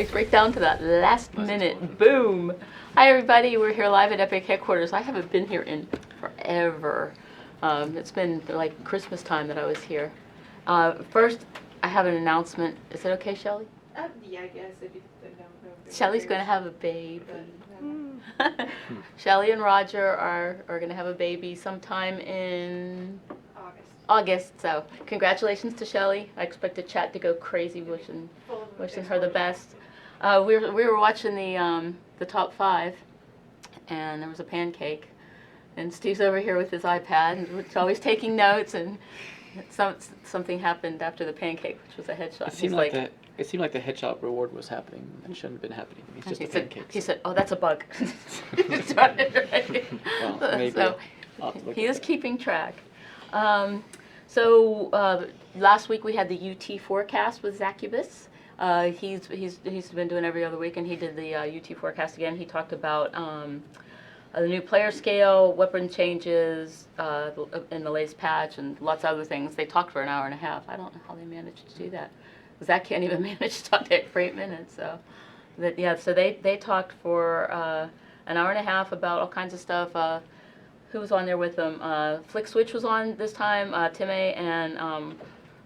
Right down to that last minute. Boom. Hi, everybody. We're here live at Epic headquarters. I haven't been here in forever. It's been like Christmas time that I was here. First, I have an announcement. Is it okay, Shelly? Yeah, I guess if you no. Shelly's going to have a baby. Shelly and Roger are going to have a baby sometime in August. So congratulations to Shelly. I expect the chat to go crazy wishing her the best. We were watching the top 5, and there was a pancake, and Steve's over here with his iPad, and he's always taking notes, and something happened after the pancake, which was a headshot. It seemed like the headshot reward was happening. It shouldn't have been happening. It's just a pancake. He said, "Oh, that's a bug." Well, maybe. So he is keeping track. Last week we had the UT forecast with Zacubus. He's been doing every other week, and he did the UT forecast again. He talked about the new player scale, weapon changes in the latest patch, and lots of other things. They talked for an hour and a half. I don't know how they managed to do that. Zach can't even manage to talk to it for 8 minutes. So they talked for an hour and a half about all kinds of stuff. Who was on there with them? Flick Switch was on this time, Time and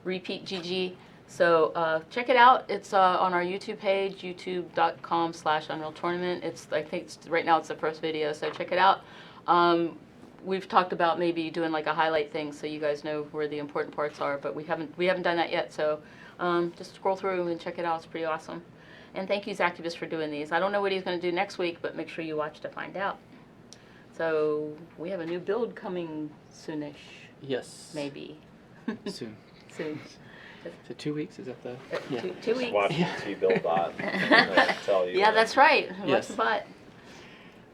Repeat GG. So check it out. It's on our YouTube page, youtube.com/Unreal Tournament. I think right now it's the first video, so check it out. We've talked about maybe doing like a highlight thing so you guys know where the important parts are, but we haven't done that yet. So just scroll through and check it out. It's pretty awesome. And thank you, Zacubus, for doing these. I don't know what he's going to do next week, but make sure you watch to find out. So we have a new build coming soonish. Yes. Maybe. Soon. Soon. Is it 2 weeks? Is that the? Yeah. Two weeks. Watch the T-Build bot. Tell you. Yeah, that's right. Watch Yes. the bot.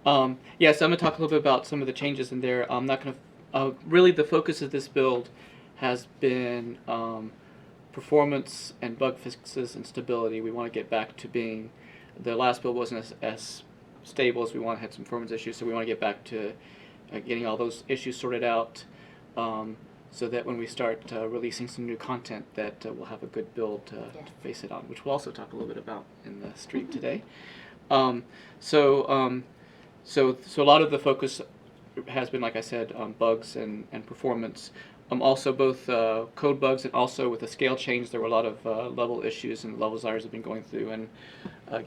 So I'm going to talk a little bit about some of the changes in there. I'm not going to. Really, the focus of this build has been performance and bug fixes and stability. We want to get back to being. The last build wasn't as stable as we want. Had some performance issues, so we want to get back to getting all those issues sorted out. So that when we start releasing some new content, that we'll have a good build to base it on, which we'll also talk a little bit about in the stream today. So a lot of the focus has been, like I said, on bugs and performance. Also both code bugs and also with the scale change, there were a lot of level issues, and the level designers have been going through and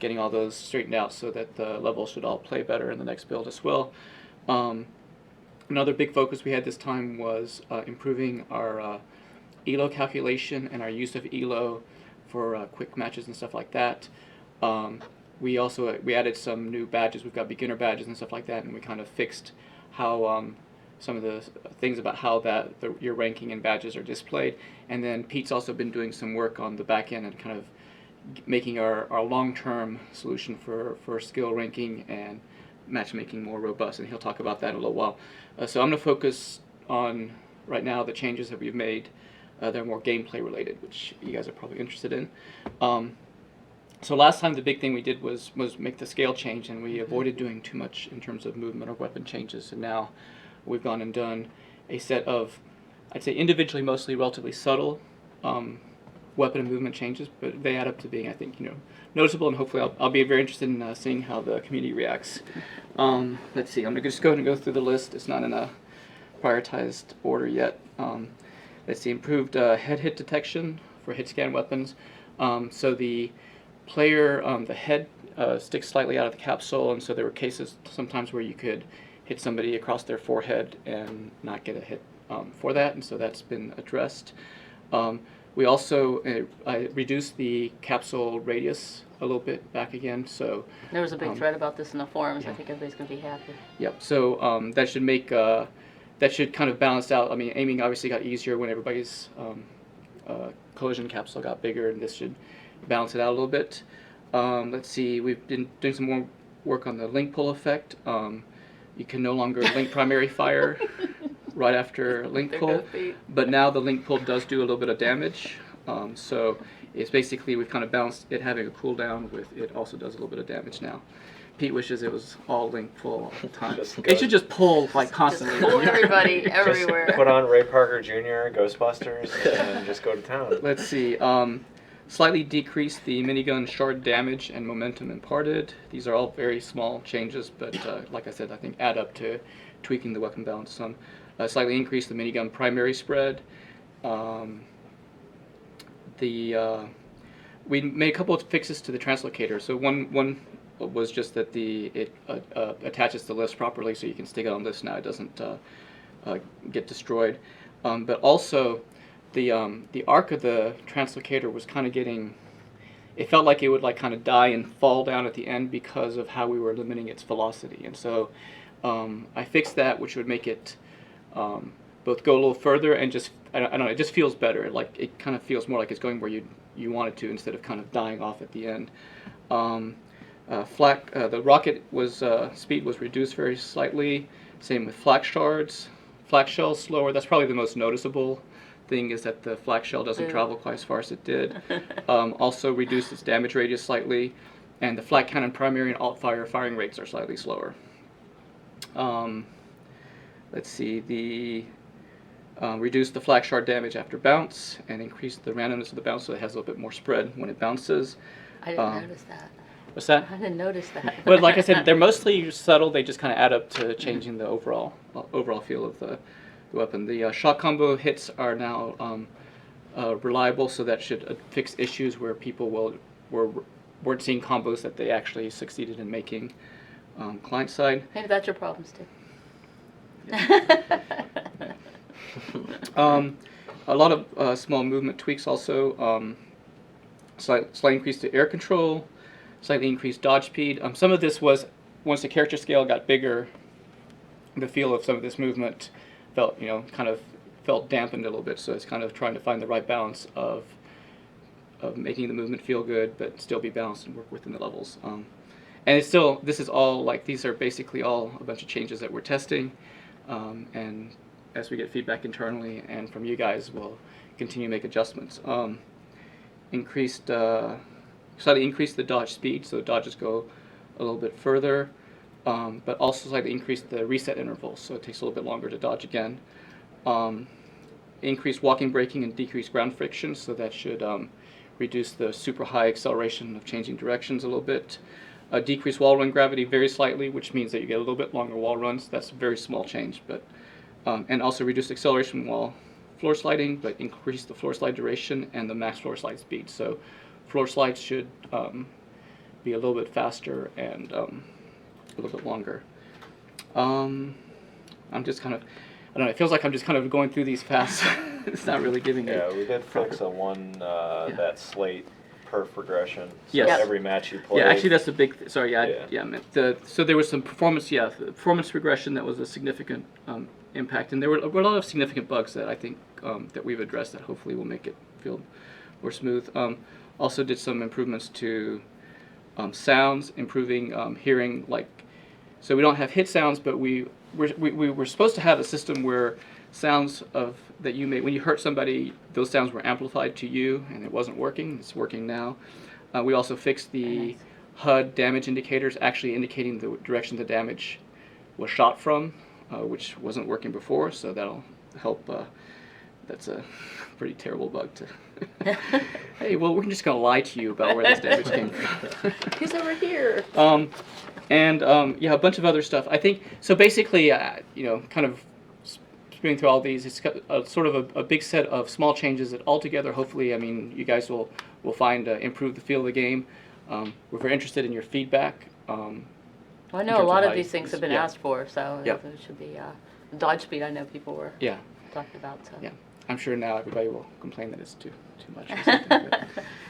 getting all those straightened out so that the levels should all play better in the next build as well. Another big focus we had this time was improving our ELO calculation and our use of ELO for quick matches and stuff like that. We added some new badges. We've got beginner badges and stuff like that, and we kind of fixed how some of the things about how your ranking and badges are displayed. And then Pete's also been doing some work on the back end and kind of making our long-term solution for skill ranking and matchmaking more robust, and he'll talk about that in a little while. So I'm going to focus on, right now, the changes that we've made. They're more gameplay related, which you guys are probably interested in. So last time the big thing we did was make the scale change, and we avoided doing too much in terms of movement or weapon changes, and now we've gone and done a set of, I'd say individually mostly relatively subtle weapon and movement changes, but they add up to being, I think, noticeable, and hopefully I'll be very interested in seeing how the community reacts. Let's see, I'm going to just go ahead and go through the list. It's not in a prioritized order yet. Let's see, improved head hit detection for hit scan weapons. So the player, the head sticks slightly out of the capsule, and so there were cases sometimes where you could hit somebody across their forehead and not get a hit for that, and so that's been addressed. We also reduced the capsule radius a little bit back again. So there was a big thread about this in the forums. Yeah. I think everybody's going to be happy. Yep. So that should make that should kind of balance out. I mean, aiming obviously got easier when everybody's collision capsule got bigger, and this should balance it out a little bit. Let's see. We've been doing some more work on the link pull effect. You can no longer link primary fire right after link pull, but now the link pull does do a little bit of damage. So it's basically, we've kind of balanced it having a cooldown with it also does a little bit of damage now. Pete wishes it was all link pull all the time. It should just pull like constantly. Just pull everybody everywhere. Just put on Ray Parker Jr., Ghostbusters, and just go to town. Let's see. Slightly decrease the minigun shard damage and momentum imparted. These are all very small changes, but like I said, I think add up to tweaking the weapon balance some. Slightly increase the minigun primary spread. We made a couple of fixes to the translocator. So one was just that it attaches the lifts properly, so you can stick it on lifts now. It doesn't get destroyed. But also, the arc of the translocator was kind of getting. It felt like it would like kind of die and fall down at the end because of how we were limiting its velocity. And so I fixed that, which would make it both go a little further and just I don't know. It just feels better. Like it kind of feels more like it's going where you want it to instead of kind of dying off at the end. The rocket speed was reduced very slightly. Same with flak shards. Flak shell slower. That's probably the most noticeable thing, is that the flak shell doesn't travel quite as far as it did. Also reduced its damage radius slightly, and the flak cannon primary and alt fire firing rates are slightly slower. Let's see, reduced the flak shard damage after bounce and increased the randomness of the bounce so it has a little bit more spread when it bounces. I didn't notice that. What's that? I didn't notice that. But like I said, they're mostly subtle. They just kind of add up to changing the overall feel of the weapon. The shot combo hits are now reliable, so that should fix issues where people weren't seeing combos that they actually succeeded in making client side. Maybe that's your problem, Stu. A lot of small movement tweaks also. Slight increase to air control, slightly increased dodge speed. Some of this was, once the character scale got bigger, the feel of some of this movement felt dampened a little bit. So it's kind of trying to find the right balance of making the movement feel good, but still be balanced and work within the levels. And it's still, this is all like, these are basically all a bunch of changes that we're testing. And as we get feedback internally and from you guys, we'll continue to make adjustments. Slightly increase the dodge speed, so dodges go a little bit further, but also slightly increase the reset interval, so it takes a little bit longer to dodge again. Increase walking, braking, and decrease ground friction, so that should reduce the super high acceleration of changing directions a little bit. Decrease wall run gravity very slightly, which means that you get a little bit longer wall runs. That's a very small change, but and also reduce acceleration while floor sliding, but increase the floor slide duration and the max floor slide speed. So floor slides should be a little bit faster and a little bit longer. I'm just kind of, I don't know, it feels like I'm just kind of going through these fast. It's not really giving Yeah, me. we did fix that slate perf progression. So Yes. every match you play. Yeah, actually that's a big, sorry, Yeah. I meant so there was some performance regression that was a significant impact, and there were a lot of significant bugs that I think that we've addressed that hopefully will make it feel more smooth. Also did some improvements to sounds, improving hearing, like, so we don't have hit sounds, but we were supposed to have a system where sounds that you made when you hurt somebody, those sounds were amplified to you, and it wasn't working. It's working now. We also fixed the HUD damage indicators, actually indicating the direction the damage was shot from, which wasn't working before, so that'll help. That's a pretty terrible bug to. Hey, well, we're just gonna lie to you about where this damage came from. He's over here. Yeah, a bunch of other stuff. I think so. Basically, kind of spinning through all these, it's got sort of a big set of small changes that altogether, hopefully, I mean, you guys will find improve the feel of the game. We're very interested in your feedback. Well, I know a terms lot of of how these you- things have been yeah. asked for, so Yep. it should be dodge speed. I know people were Yeah, talking about. So. yeah. I'm sure now everybody will complain that it's too much or something. But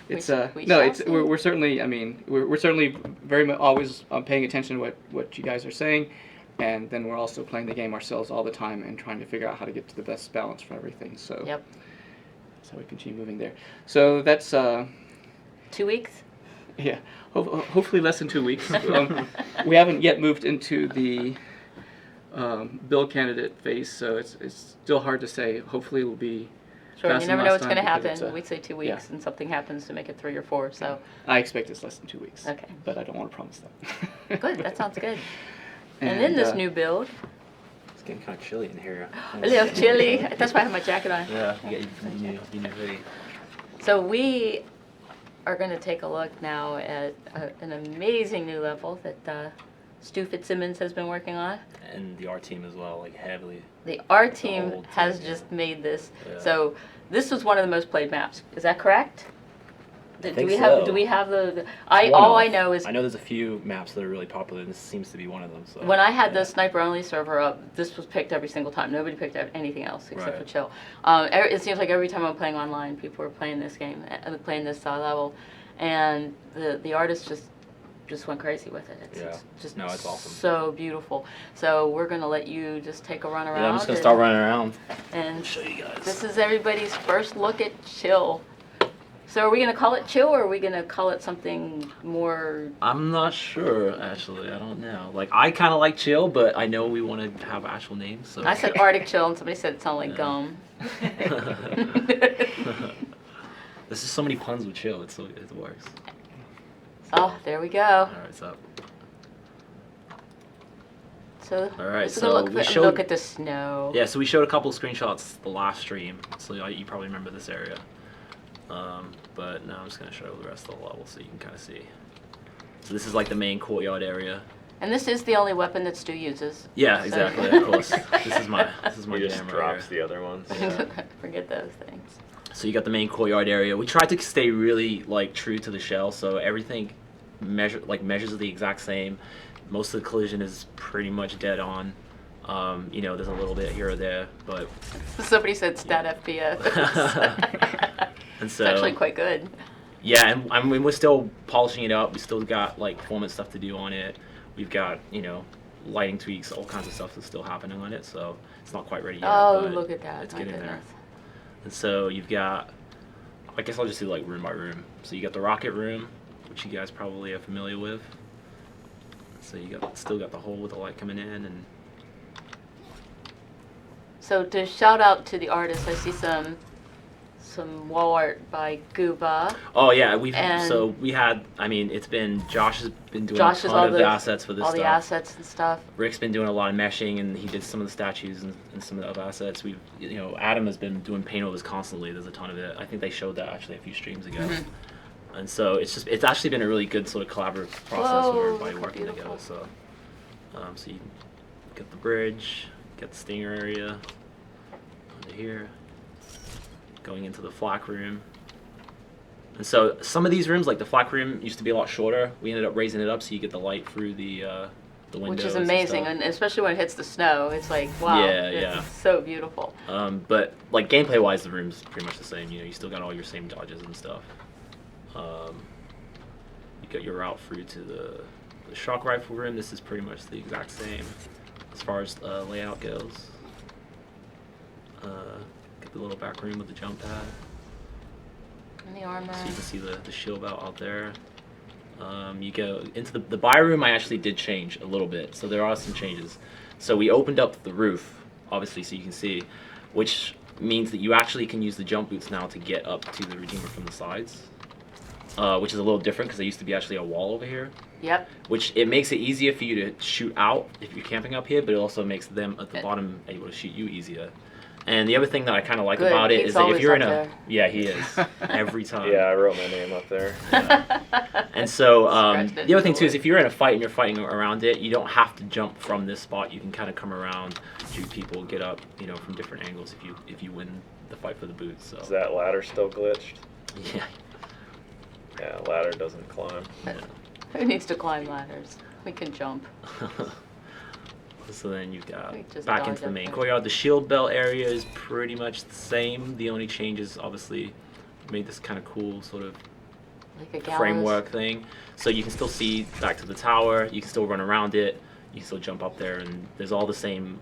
it's we no, shall it's see. we're certainly. I mean, we're certainly very much always paying attention to what you guys are saying, and then we're also playing the game ourselves all the time and trying to figure out how to get to the best balance for everything. So Yep. that's how we continue moving there. So that's 2 weeks. yeah. Hopefully less than 2 weeks. We haven't yet moved into the bill candidate phase, so it's still hard to say. Hopefully it will be. Sure, you faster never than know last what's going to time because happen. it's, We'd say 2 weeks, yeah. and something happens to make it 3 or 4. So I expect it's less than 2 weeks. Okay. But I don't want to promise that. good. That sounds good. And in this new build, It's getting kind of chilly in here. a little chilly. That's why I have my jacket on. Yeah, you got your new hoodie. So we are going to take a look now at an amazing new level that Stu Fitzsimmons has been working on. And the art team as well, like heavily. The art The team whole has team, just made this. Yeah. So this was one of the most played maps. Is that correct? think do we so. have the I It's one all of. I know is I know there's a few maps that are really popular, and this seems to be one of them. So when I had yeah. the sniper only server up, this was picked every single time. Nobody picked anything else except Right. for chill. It seems like every time I'm playing online, people are playing this game, playing this level, and the artist just went crazy with it. It's just No, it's awesome. so beautiful. So we're gonna let you just take a run around. Yeah, I'm just gonna start running around. And Show you guys. this is everybody's first look at chill. So are we gonna call it chill, or are we gonna call it something more? I'm not sure, actually. I don't know. Like, I kind of like chill, but I know we want to have actual names. So. I said Arctic chill, and somebody said it sounded like Yeah. gum. There's just so many puns with chill. It works. Oh, there we go. All right, it's up. So All right, let's so look, we showed- look at the snow. Yeah, so we showed a couple of screenshots the last stream, so you probably remember this area. But now I'm just gonna show the rest of the level so you can kind of see. So this is like the main courtyard area. And this is the only weapon that Stu uses. Yeah, So- exactly. Of course. This is my He just jam right drops here. the other ones. Forget those things. So you got the main courtyard area. We tried to stay really like true to the shell, so everything measures the exact same. Most of the collision is pretty much dead on. You know, there's a little bit here or there, but Somebody said stat FPS. and so It's actually quite good. yeah, and I mean we're still polishing it up. We still got like performance stuff to do on it. We've got lighting tweaks, all kinds of stuff that's still happening on it. So it's not quite ready yet. Oh, but look at that. It's My getting there. goodness. And so you've got, I guess I'll just do like room by room. So you got the rocket room, which you guys probably are familiar with. So you still got the hole with the light coming in, and So to shout out to the artist, I see some wall art by Gooba. oh yeah, it's been Josh has been doing Josh a has ton all of the the assets for this all stuff. the assets and stuff. Rick's been doing a lot of meshing, and he did some of the statues and some of the other assets. Adam has been doing paint overs constantly. There's a ton of it. I think they showed that actually a few streams ago. Mm-hmm. And so it's actually been a really good sort of collaborative process Whoa, with everybody look how working beautiful. together. So, so you get the bridge, get the stinger area under here, going into the flak room. And so some of these rooms, like the flak room, used to be a lot shorter. We ended up raising it up so you get the light through the windows. Which is amazing, and and especially when it hits the snow, it's like, wow, Yeah, it's yeah. so beautiful. stuff. But like gameplay wise, the room's pretty much the same. You still got all your same dodges and stuff. You got your route through to the shock rifle room. This is pretty much the exact same as far as layout goes. Get the little back room with the jump pad. And the armor. So you can see the shield belt out there. You go into the buy room. I actually did change a little bit, so there are some changes. So we opened up the roof, obviously, so you can see, which means that you actually can use the jump boots now to get up to the Redeemer from the sides, which is a little different because there used to be actually a wall over here. Yep. Which it makes it easier for you to shoot out if you're camping up here, but it also makes them at the bottom able to shoot you easier. And the other thing that I kind of like Good. about it He's is that if always you're in up a there. yeah, he is every time. Yeah, I wrote my name up there. And so Scratched it the other thing too easily. is if you're in a fight and you're fighting around it, you don't have to jump from this spot. You can kind of come around, shoot people, get up, from different angles if you win the fight for the boots. So Is that ladder still glitched? yeah. Yeah, ladder doesn't climb. Who needs to climb ladders? We can jump. So then you've got We just back dodge into the up main there. courtyard. The shield belt area is pretty much the same. The only change is obviously made this kind of cool sort of Like a gallows. framework thing. So you can still see back to the tower. You can still run around it. You can still jump up there, and there's all the same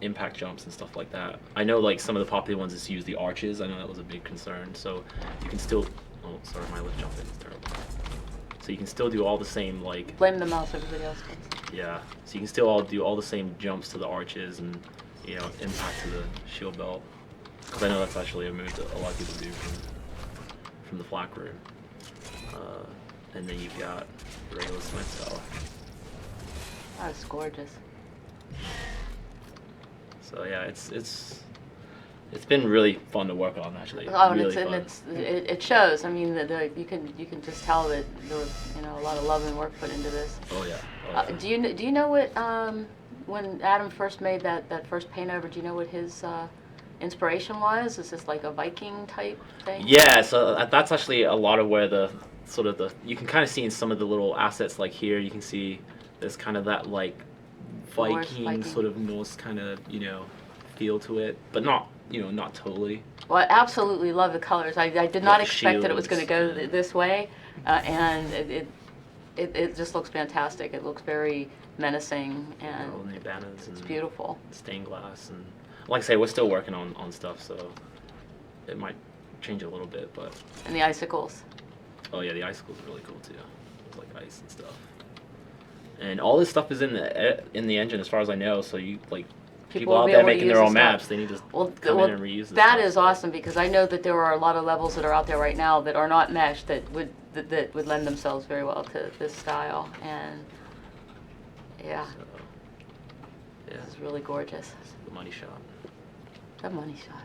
impact jumps and stuff like that. I know like some of the popular ones is to use the arches. I know that was a big concern. So you can still. Oh, sorry, my left jump in is terrible. So you can still do all the same like. Blame the mouse, everybody else does. Yeah, so you can still do all the same jumps to the arches and, impact to the shield belt. Because I know that's actually a move that a lot of people do from the flak room. And then you've got the regular snipe tower. That's gorgeous. So yeah, it's It's been really fun to work on, actually. Oh, really and fun. it shows. I mean, you can just tell that there was a lot of love and work put into this. Oh yeah. Do you know what when Adam first made that first paint over? Do you know what his inspiration was? Is this like a Viking type thing? Yeah, so that's actually a lot of where the you can kind of see in some of the little assets, like here you can see there's kind of that like Viking sort of Norse kind of feel to it, but not not totally. Well, I absolutely love the colors. I did not the expect that it was going to go shields, this way, and it just looks fantastic. It looks very menacing, and All the new banners it's and beautiful. stained glass, and like I say, we're still working on stuff, so it might change a little bit, but And the icicles. oh yeah, the icicles are really cool too. It's like ice and stuff. And all this stuff is in the engine, as far as I know. So you people will out be there able to making use their own this stuff. maps, they need to Well, come in and reuse this that stuff, is so. awesome, because I know that there are a lot of levels that are out there right now that are not meshed that would lend themselves very well to this style, and yeah, So, yeah, this is really gorgeous. this is the money shot. The money shot.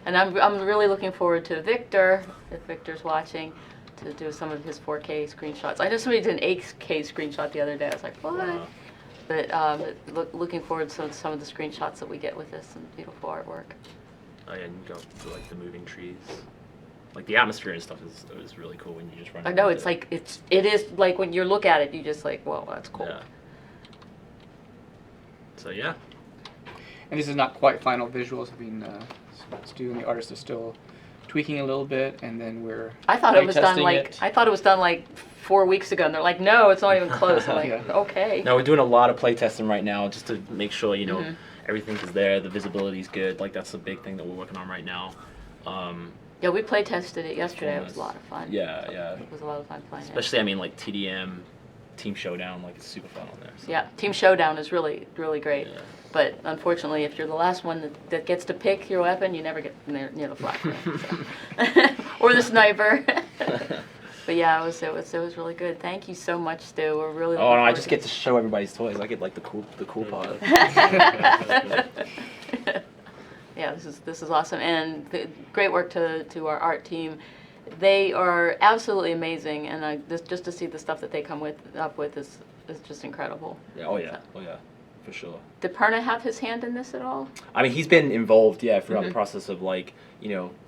And I'm really looking forward to Victor, if Victor's watching, to do some of his 4K screenshots. I know somebody did an 8K screenshot the other day. I was like, what? Wow. But looking forward to some of the screenshots that we get with this and beautiful artwork. Oh yeah, and you go to like the moving trees. Like the atmosphere and stuff is really cool when you just run. I know around it's it. like it is like when you look at it, you just like, whoa, that's cool. Yeah. So yeah. And this is not quite final visuals. I mean, Stu and the artist is still tweaking a little bit, and then we're I thought it was done playtesting like it. I thought it was done like 4 weeks ago, and they're like, no, it's not even close. I'm like, Yeah. okay. No, we're doing a lot of playtesting right now just to make sure Mhm. everything is there, the visibility is good. Like that's the big thing that we're working on right now. Yeah, we play tested it yesterday. It was a lot of fun. Yeah, yeah. It was a lot of fun playing it. Especially, I mean, like TDM, Team Showdown, like it's super fun on there. So. Yeah, Team Showdown is really, really great. Yeah. But unfortunately, if you're the last one that gets to pick your weapon, you never get near the flak ring, so. Or the sniper. But yeah, it was really good. Thank you so much, Stu. We're really. Oh no, I just get to show everybody's toys. I get like the cool part. Yeah, this is awesome, and great work to our art team. They are absolutely amazing, and just to see the stuff that they come up with is just incredible. Yeah, oh yeah, for sure. Did Perna have his hand in this at all? I mean, he's been involved, yeah, throughout Mhm. the process of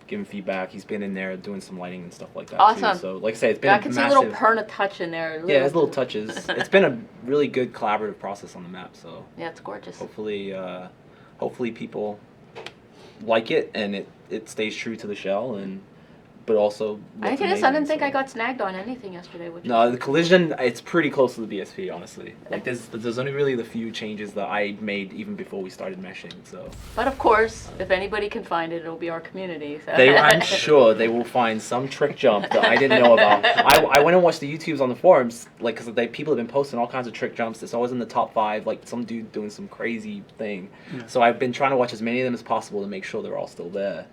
giving feedback. He's been in there doing some lighting and stuff like that Awesome. too. So, like I say, it's been Yeah, I a can see a massive. little Perna touch in there. Yeah, there's little touches. It's been a really good collaborative process on the map. So Yeah, it's gorgeous. hopefully people like it and it stays true to the shell but also. I looks didn't amazing, think so. I got snagged on anything yesterday. Which No, the collision, it's pretty close to the BSP, honestly. Like, there's only really the few changes that I made even before we started meshing, so. But of course, if anybody can find it, it'll be our community. So. I'm sure they will find some trick jump that I didn't know about. I went and watched the YouTubes on the forums, like, because people have been posting all kinds of trick jumps. It's always in the top 5, like, some dude doing some crazy thing. Yeah. So I've been trying to watch as many of them as possible to make sure they're all still there.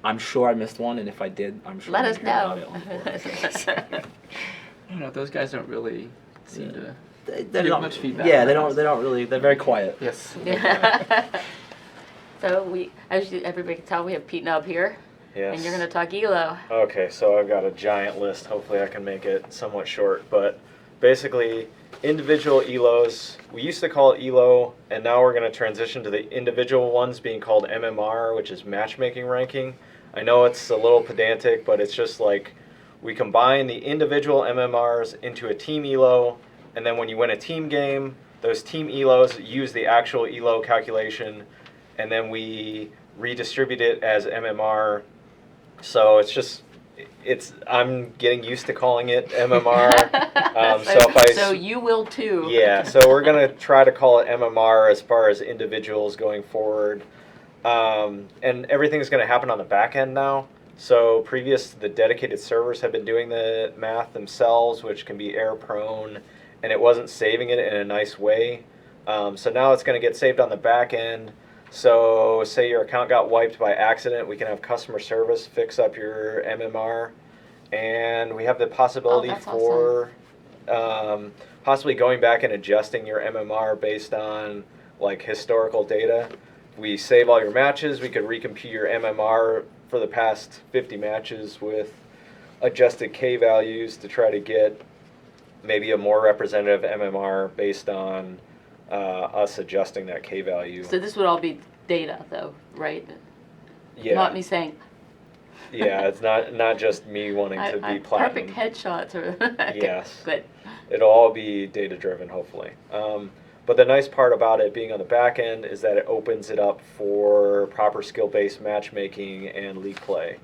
I'm sure I missed one, and if I did, I'm sure Let I us heard about know. it on the forums. I don't know. Those guys don't really seem Yeah. to. They're Give not much feedback Yeah, on they that. don't really. They're very quiet. Yes. Yeah. So everybody can tell, we have Pete Nubb here, Yes. and you're going to talk ELO. Okay, so I've got a giant list. Hopefully I can make it somewhat short. But basically, individual ELOs, we used to call it ELO, and now we're going to transition to the individual ones being called MMR, which is matchmaking ranking. I know it's a little pedantic, but it's just like we combine the individual MMRs into a team ELO, and then when you win a team game, those team ELOs use the actual ELO calculation, and then we redistribute it as MMR. So I'm getting used to calling it MMR. So you will too. Yeah, so we're going to try to call it MMR as far as individuals going forward. And everything's going to happen on the back end now. So the dedicated servers have been doing the math themselves, which can be error prone, and it wasn't saving it in a nice way. So now it's going to get saved on the back end. So say your account got wiped by accident, we can have customer service fix up your MMR. And we have the possibility that's for possibly going back and adjusting your MMR based on like historical data. we save all your matches. We could recompute your MMR for the past 50 matches with adjusted K values to try to get maybe a more representative MMR based on us adjusting that K value. So this would all be data, though, right? Yeah, Not me saying. yeah, it's not just me wanting to be platinum. Perfect headshots or. Okay, Yes. good. It'll all be data driven, hopefully. But the nice part about it being on the back end is that it opens it up for proper skill based matchmaking and league play.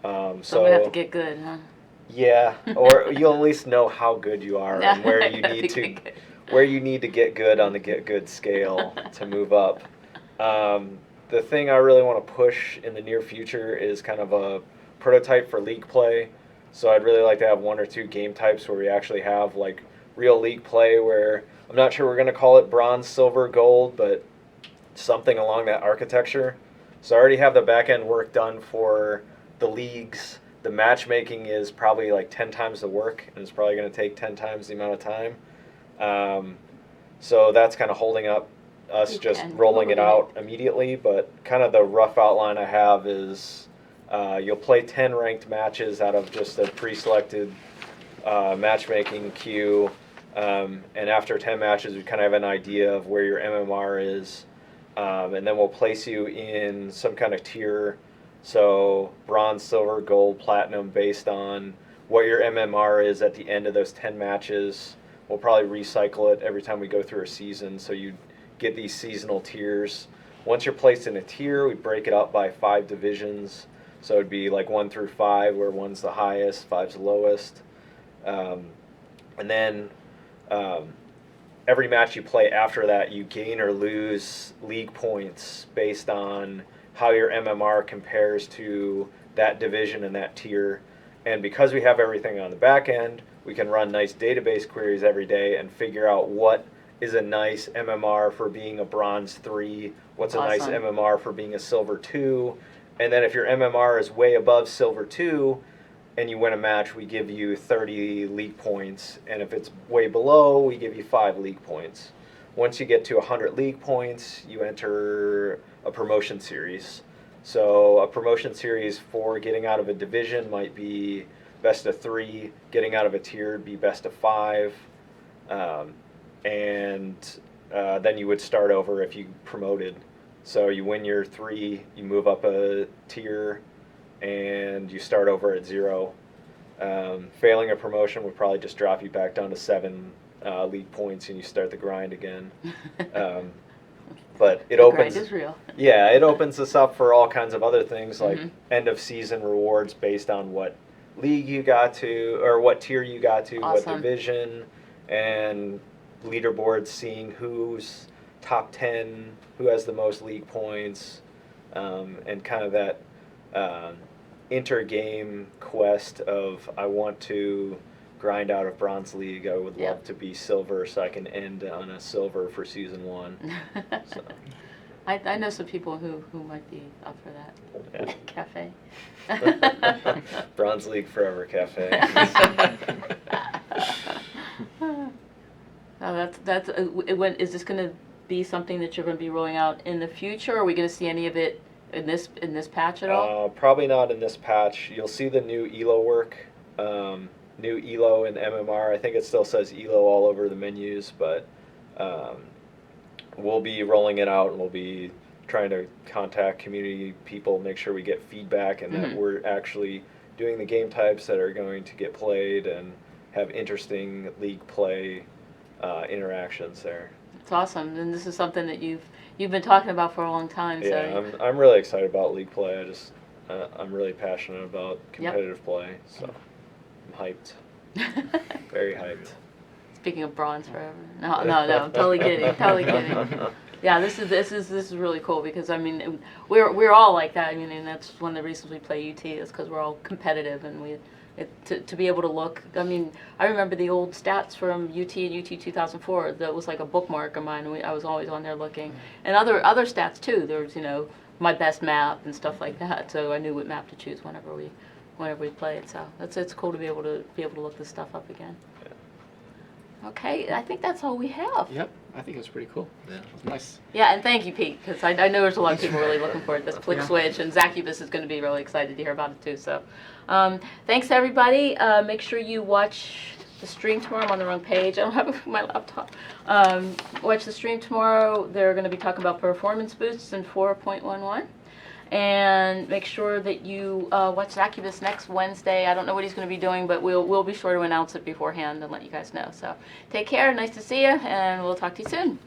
So we have to get good, huh? Yeah, or you'll at least know how good you are and where you Gotta need be to good. where you need to get good on the get good scale to move up. The thing I really want to push in the near future is kind of a prototype for league play. So I'd really like to have 1 or 2 game types where we actually have like real league play where I'm not sure we're going to call it bronze, silver, gold, but something along that architecture. So I already have the back end work done for the leagues. The matchmaking is probably like 10 times the work, and it's probably going to take 10 times the amount of time. So that's kind of holding up us You just can rolling it do it. out immediately. But kind of the rough outline I have is you'll play 10 ranked matches out of just a pre-selected matchmaking queue. And after 10 matches, we kind of have an idea of where your MMR is. And then we'll place you in some kind of tier. So bronze, silver, gold, platinum, based on what your MMR is at the end of those 10 matches. We'll probably recycle it every time we go through a season. So you get these seasonal tiers. Once you're placed in a tier, we break it up by 5 divisions. So it'd be like 1 through 5, where 1's the highest, 5's the lowest. And then every match you play after that, you gain or lose league points based on how your MMR compares to that division and that tier. And because we have everything on the back end, we can run nice database queries every day and figure out what is a nice MMR for being a bronze 3, what's a nice Awesome. MMR for being a silver 2. And then if your MMR is way above silver 2 and you win a match, we give you 30 league points. And if it's way below, we give you 5 league points. Once you get to 100 league points, you enter a promotion series. So a promotion series for getting out of a division might be best of 3, getting out of a tier would be best of 5, and then you would start over if you promoted. So you win your 3, you move up a tier, and you start over at 0. Failing a promotion would probably just drop you back down to 7 league points, and you start the grind again. But it The opens. grind is real. Yeah, it opens us up for all kinds of other things like Mhm. end of season rewards based on what league you got to, or what tier you got to, Awesome. what division, and leaderboards seeing who's top 10, who has the most league points, and kind of that inter-game quest of I want to grind out of Bronze League. I would Yep. love to be silver so I can end on a silver for season 1. So. I know some people who might be up for that. Yeah. Cafe. Bronze League Forever Cafe. No, that's is this going to be something that you're going to be rolling out in the future? Or are we going to see any of it in this patch at all? Probably not in this patch. You'll see the new ELO work, new ELO and MMR. I think it still says ELO all over the menus, but we'll be rolling it out and we'll be trying to contact community people, make sure we get feedback and that Mhm. we're actually doing the game types that are going to get played and have interesting league play interactions there. It's awesome, and this is something that you've been talking about for a long time. Yeah, So I'm really excited about league play. I'm really passionate about competitive play, so I'm hyped. Very hyped. Speaking of bronze forever. No, I'm totally kidding. Totally kidding. Yeah, this is really cool because I mean we're all like that. I mean, and that's one of the reasons we play UT is because we're all competitive and to be able to look. I mean, I remember the old stats from UT and UT 2004. That was like a bookmark of mine. I was always on there looking, and other stats too. There's my best map and stuff like that. So I knew what map to choose whenever we played. So it's cool to be able to look this stuff up again. Okay, I think that's all we have. Yep, I think it was pretty cool. Yeah. It was nice. Yeah, and thank you, Pete, because I know there's a lot of people really looking forward to this flick Yeah. switch, and Zacubus is going to be really excited to hear about it too. So, thanks everybody. Make sure you watch the stream tomorrow. I'm on the wrong page. I don't have my laptop. Watch the stream tomorrow. They're going to be talking about performance boosts in 4.11. And make sure that you watch Zacubus next Wednesday. I don't know what he's going to be doing, but we'll be sure to announce it beforehand and let you guys know. So take care. Nice to see you, and we'll talk to you soon.